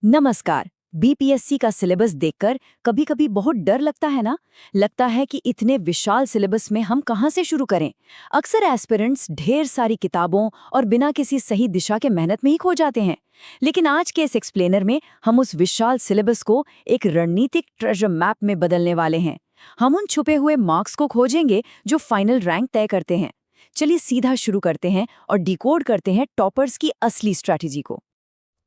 नमस्कार। बीपीएससी का सिलेबस देखकर कभी-कभी बहुत डर लगता है ना। लगता है कि इतने विशाल सिलेबस में हम कहां से शुरू करें। अक्सर एस्पिरेंट्स ढेर सारी किताबों और बिना किसी सही दिशा के मेहनत में ही खो जाते हैं। लेकिन आज के इस एक्सप्लेनर में हम उस विशाल सिलेबस को एक रणनीतिक ट्रेजर मैप में बदलने वाले हैं। हम उन छुपे हुए मार्क्स को खोजेंगे जो फाइनल रैंक तय करते हैं। चलिए सीधा शुरू करते हैं और डिकोड करते हैं टॉपर्स की असली स्ट्रैटेजी को।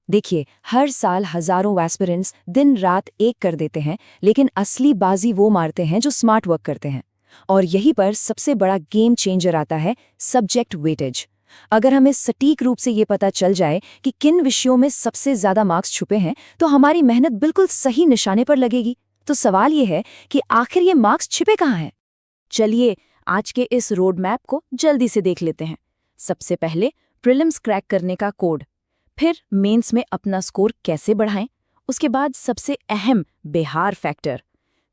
देखिए, हर साल हजारों एस्पिरेंट्स दिन रात एक कर देते हैं, लेकिन असली बाजी वो मारते हैं जो स्मार्ट वर्क करते हैं। और यहीं पर सबसे बड़ा गेम चेंजर आता है, सब्जेक्ट वेटेज। अगर हमें सटीक रूप से ये पता चल जाए कि किन विषयों में सबसे ज्यादा मार्क्स छुपे हैं, तो हमारी मेहनत बिल्कुल सही निशाने पर लगेगी। तो सवाल ये है कि आखिर ये मार्क्स छिपे कहाँ हैं? चलिए आज के इस रोड मैप को जल्दी से देख लेते हैं। सबसे पहले प्रीलिम्स क्रैक करने का कोड, फिर मेंस में अपना स्कोर कैसे बढ़ाएं, उसके बाद सबसे अहम बिहार फैक्टर,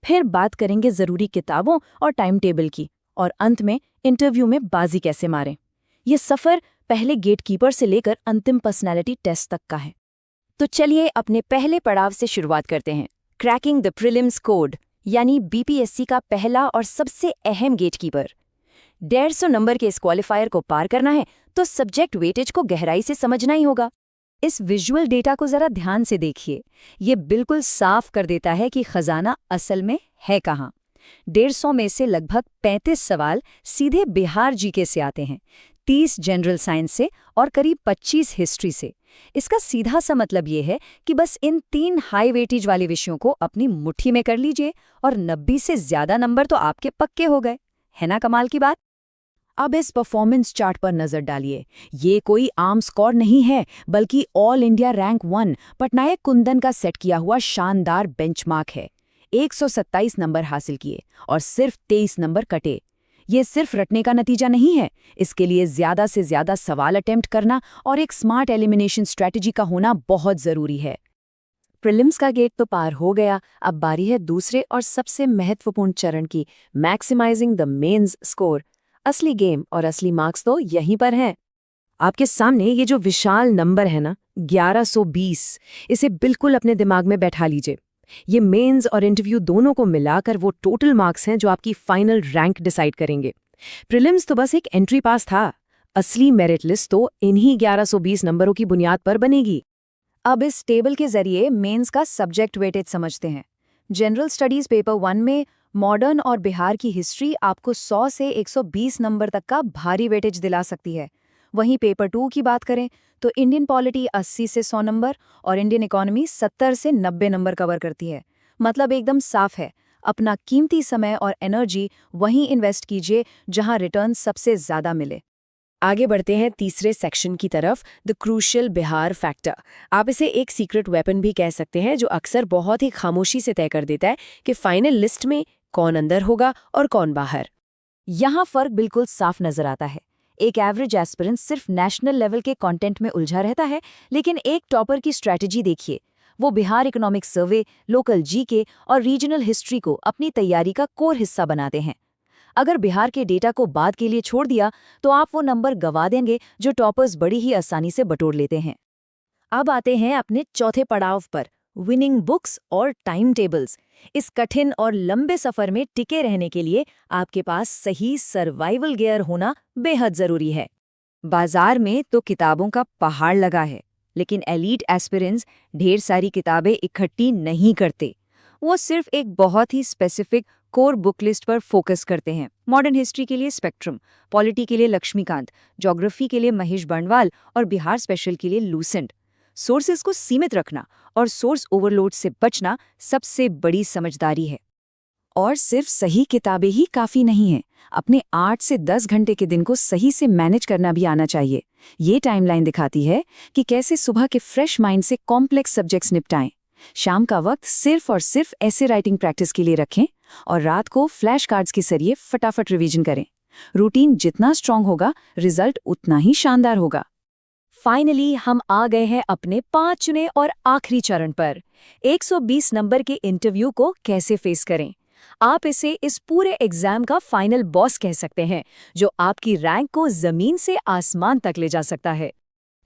फिर बात करेंगे ज़रूरी किताबों और टाइम टेबल की, और अंत में इंटरव्यू में बाजी कैसे मारें। ये सफ़र पहले गेटकीपर से लेकर अंतिम पर्सनैलिटी टेस्ट तक का है। तो चलिए अपने पहले पड़ाव से शुरुआत करते हैं, क्रैकिंग द प्रीलिम्स कोड, यानी बीपीएससी का पहला और सबसे अहम गेटकीपर। 150 नंबर के इस क्वालिफायर को पार करना है तो सब्जेक्ट वेटेज को गहराई से समझना ही होगा। इस विजुअल डेटा को जरा ध्यान से देखिए। ये बिल्कुल साफ कर देता है कि खजाना असल में है कहाँ। 150 में से लगभग 35 सवाल सीधे बिहार जीके से आते हैं, 30 जनरल साइंस से और करीब 25 हिस्ट्री से। इसका सीधा सा मतलब ये है कि बस इन 3 हाई वेटेज वाले विषयों को अपनी मुट्ठी में कर लीजिए और 90 से ज्यादा नंबर तो आपके पक्के हो गए। है ना कमाल की बात? अब इस परफॉर्मेंस चार्ट पर नजर डालिए। ये कोई आम स्कोर नहीं है, बल्कि all India rank 1 Patnaik Kundan का सेट किया हुआ शानदार बेंचमार्क है। 127 नंबर हासिल किए और सिर्फ 23 नंबर कटे। ये सिर्फ रटने का नतीजा नहीं है, इसके लिए ज्यादा से ज्यादा सवाल अटेम्प्ट करना और एक स्मार्ट एलिमिनेशन स्ट्रैटेजी का होना बहुत जरूरी है। प्रीलिम्स का गेट तो पार हो गया, अब बारी है दूसरे और सबसे महत्वपूर्ण चरण की, मैक्सिमाइजिंग द मेंस स्कोर। असली गेम और असली मार्क्स तो यहीं पर हैं। आपके सामने ये जो विशाल नंबर है ना, 1120, इसे बिल्कुल अपने दिमाग में बैठा लीजिए। ये मेंस और इंटरव्यू दोनों को मिलाकर वो टोटल मार्क्स हैं जो आपकी फाइनल रैंक डिसाइड करेंगे। प्रीलिम्स तो बस एक एंट्री पास था, असली मेरिट लिस्ट तो इन्हीं 1120 नंबरों की बुनियाद पर बनेगी। अब इस टेबल के जरिए मेंस का सब्जेक्ट वेटेज समझते हैं। जनरल स्टडीज पेपर 1 में मॉडर्न और बिहार की हिस्ट्री आपको 100 से 120 नंबर तक का भारी वेटेज दिला सकती है। वहीं पेपर 2 की बात करें तो इंडियन पॉलिटी 80 से 100 नंबर और इंडियन इकोनॉमी 70 से 90 नंबर कवर करती है। मतलब एकदम साफ है, अपना कीमती समय और एनर्जी वहीं इन्वेस्ट कीजिए जहां रिटर्न सबसे ज्यादा मिले। आगे बढ़ते हैं तीसरे सेक्शन की तरफ, द क्रूशियल बिहार फैक्टर। आप इसे एक सीक्रेट वेपन भी कह सकते हैं, जो अक्सर बहुत ही खामोशी से तय कर देता है कि फाइनल लिस्ट में कौन अंदर होगा और कौन बाहर। यहाँ फर्क बिल्कुल साफ नजर आता है। एक एवरेज एस्पिरेंट सिर्फ नेशनल लेवल के कंटेंट में उलझा रहता है, लेकिन एक टॉपर की स्ट्रैटेजी देखिए। वो Bihar economic survey, local GK और रीजनल हिस्ट्री को अपनी तैयारी का कोर हिस्सा बनाते हैं। अगर बिहार के डेटा को बाद के लिए छोड़ दिया तो आप वो नंबर गंवा देंगे जो टॉपर्स बड़ी ही आसानी से बटोर लेते हैं। अब आते हैं अपने चौथे पड़ाव पर, विनिंग बुक्स और टाइम टेबल्स। इस कठिन और लंबे सफर में टिके रहने के लिए आपके पास सही सर्वाइवल गियर होना बेहद जरूरी है। बाजार में तो किताबों का पहाड़ लगा है, लेकिन एलीट एस्पिरेंट्स ढेर सारी किताबें इकट्ठी नहीं करते। वो सिर्फ एक बहुत ही स्पेसिफिक कोर बुक लिस्ट पर फोकस करते हैं। मॉडर्न हिस्ट्री के लिए स्पेक्ट्रम, पॉलिटी के लिए लक्ष्मीकांत, ज्योग्राफी के लिए महेश बंडवाल और बिहार स्पेशल के लिए लूसेंट। सोर्सेज को सीमित रखना और सोर्स ओवरलोड से बचना सबसे बड़ी समझदारी है। और सिर्फ सही किताबें ही काफ़ी नहीं हैं, अपने 8 से 10 घंटे के दिन को सही से मैनेज करना भी आना चाहिए। ये टाइमलाइन दिखाती है कि कैसे सुबह के फ्रेश माइंड से कॉम्प्लेक्स सब्जेक्ट्स निपटाएं। शाम का वक्त सिर्फ और सिर्फ ऐसे राइटिंग प्रैक्टिस के लिए रखें और रात को फ्लैश कार्ड्स के जरिए फटाफट रिवीजन करें। रूटीन जितना स्ट्रांग होगा, रिजल्ट उतना ही शानदार होगा। फाइनली हम आ गए हैं अपने 5 चुने और आखिरी चरण पर, 120 नंबर के इंटरव्यू को कैसे फेस करें। आप इसे इस पूरे एग्जाम का फाइनल बॉस कह सकते हैं, जो आपकी रैंक को जमीन से आसमान तक ले जा सकता है।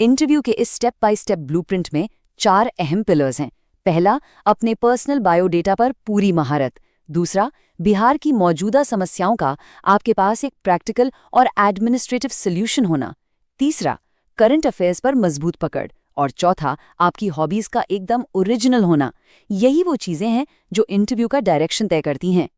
इंटरव्यू के इस स्टेप बाय स्टेप ब्लूप्रिंट में 4 अहम पिलर्स हैं। पहला, अपने पर्सनल बायोडेटा पर पूरी महारत। दूसरा, बिहार की मौजूदा समस्याओं का आपके पास एक प्रैक्टिकल और एडमिनिस्ट्रेटिव सॉल्यूशन होना। तीसरा, करंट अफेयर्स पर मजबूत पकड़। और चौथा, आपकी हॉबीज का एकदम ओरिजिनल होना। यही वो चीजें हैं जो इंटरव्यू का डायरेक्शन तय करती हैं।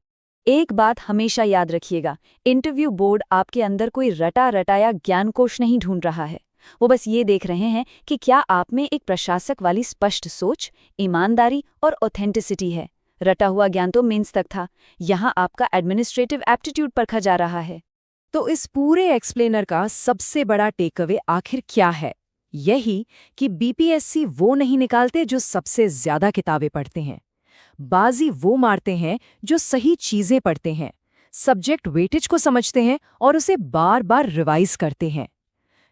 एक बात हमेशा याद रखिएगा, इंटरव्यू बोर्ड आपके अंदर कोई रटा रटाया ज्ञानकोश नहीं ढूंढ रहा है। वो बस ये देख रहे हैं कि क्या आप में एक प्रशासक वाली स्पष्ट सोच, ईमानदारी और ऑथेंटिसिटी है। रटा हुआ ज्ञान तो मेंस तक था, यहाँ आपका एडमिनिस्ट्रेटिव एप्टीट्यूड परखा जा रहा है। तो इस पूरे एक्सप्लेनर का सबसे बड़ा टेकअवे आखिर क्या है? यही कि बीपीएससी वो नहीं निकालते जो सबसे ज्यादा किताबें पढ़ते हैं। बाजी वो मारते हैं जो सही चीजें पढ़ते हैं, सब्जेक्ट वेटेज को समझते हैं और उसे बार बार रिवाइज करते हैं।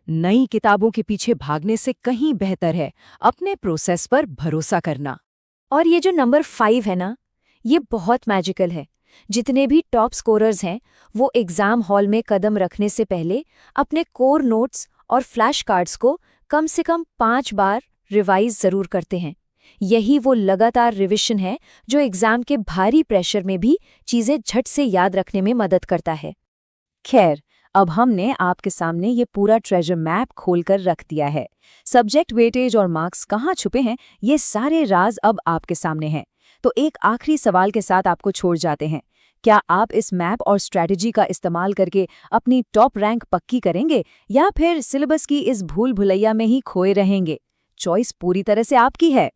नई किताबों के पीछे भागने से कहीं बेहतर है अपने प्रोसेस पर भरोसा करना। और ये जो नंबर 5 है ना, ये बहुत मैजिकल है। जितने भी टॉप स्कोरर्स हैं, वो एग्जाम हॉल में कदम रखने से पहले अपने कोर नोट्स और फ्लैश कार्ड्स को कम से कम 5 बार रिवाइज जरूर करते हैं। यही वो लगातार रिविजन है जो एग्जाम के भारी प्रेशर में भी चीजें झट से याद रखने में मदद करता है। खैर, अब हमने आपके सामने ये पूरा ट्रेजर मैप खोलकर रख दिया है। सब्जेक्ट वेटेज और मार्क्स कहाँ छुपे हैं, ये सारे राज अब आपके सामने हैं। तो एक आखिरी सवाल के साथ आपको छोड़ जाते हैं। क्या आप इस मैप और स्ट्रैटेजी का इस्तेमाल करके अपनी टॉप रैंक पक्की करेंगे या फिर सिलेबस की इस भूल भुलैया में ही खोए रहेंगे? चॉइस पूरी तरह से आपकी है।